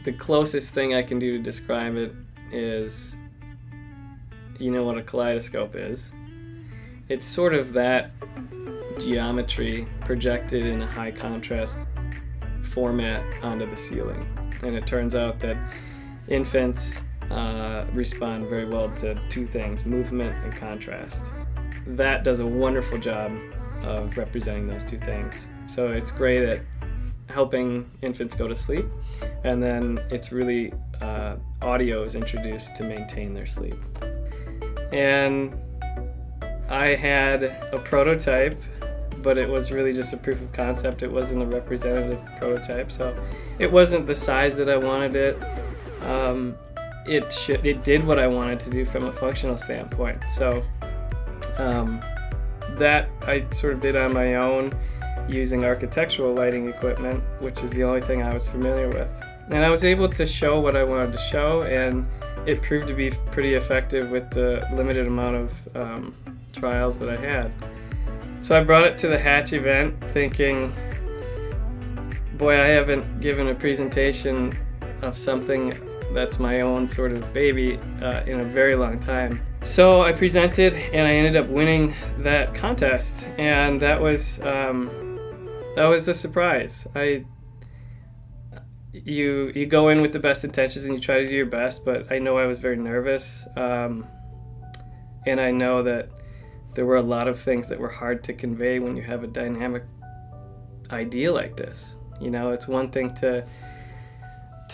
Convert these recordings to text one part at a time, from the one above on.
The closest thing I can do to describe it is, you know what a kaleidoscope is. It's sort of that geometry projected in a high contrast format onto the ceiling. And it turns out that infants respond very well to two things, movement and contrast. That does a wonderful job of representing those two things. So it's great at helping infants go to sleep, and then it's really audio is introduced to maintain their sleep. And I had a prototype, but it was really just a proof of concept. It wasn't a representative prototype, so it wasn't the size that I wanted it. It did what I wanted to do from a functional standpoint. So that I sort of did on my own using architectural lighting equipment, which is the only thing I was familiar with. And I was able to show what I wanted to show, and it proved to be pretty effective with the limited amount of trials that I had. So I brought it to the Hatch event thinking, boy, I haven't given a presentation of something that's my own sort of baby in a very long time. So I presented and I ended up winning that contest, and that was a surprise. You go in with the best intentions and you try to do your best, but I know I was very nervous, and I know that there were a lot of things that were hard to convey when you have a dynamic idea like this. You know, it's one thing to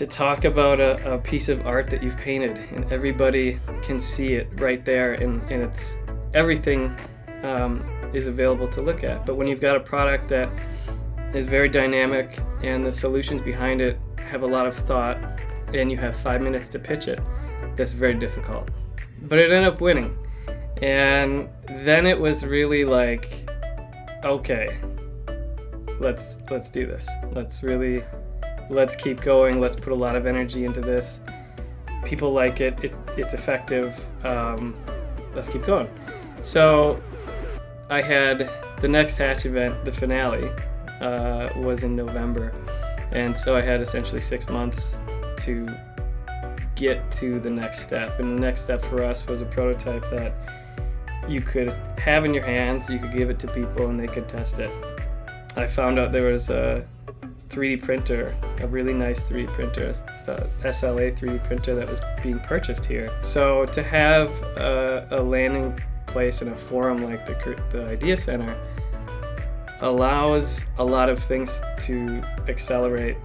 talk about a piece of art that you've painted and everybody can see it right there, and it's everything is available to look at. But when you've got a product that is very dynamic and the solutions behind it have a lot of thought and you have 5 minutes to pitch it, that's very difficult. But it ended up winning. And then it was really like, okay, let's do this. Let's keep going. Let's put a lot of energy into this. People like it. It's effective. Let's keep going. So I had the next Hatch event, the finale, was in November. And so I had essentially 6 months to get to the next step. And the next step for us was a prototype that you could have in your hands, you could give it to people and they could test it. I found out there was a 3D printer, a really nice 3D printer, SLA 3D printer that was being purchased here. So to have a landing place and a forum like the Idea Center allows a lot of things to accelerate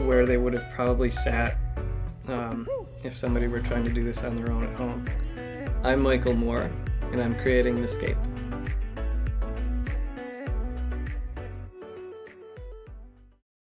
where they would have probably sat if somebody were trying to do this on their own at home. I'm Michael Moore, and I'm creating the Scape.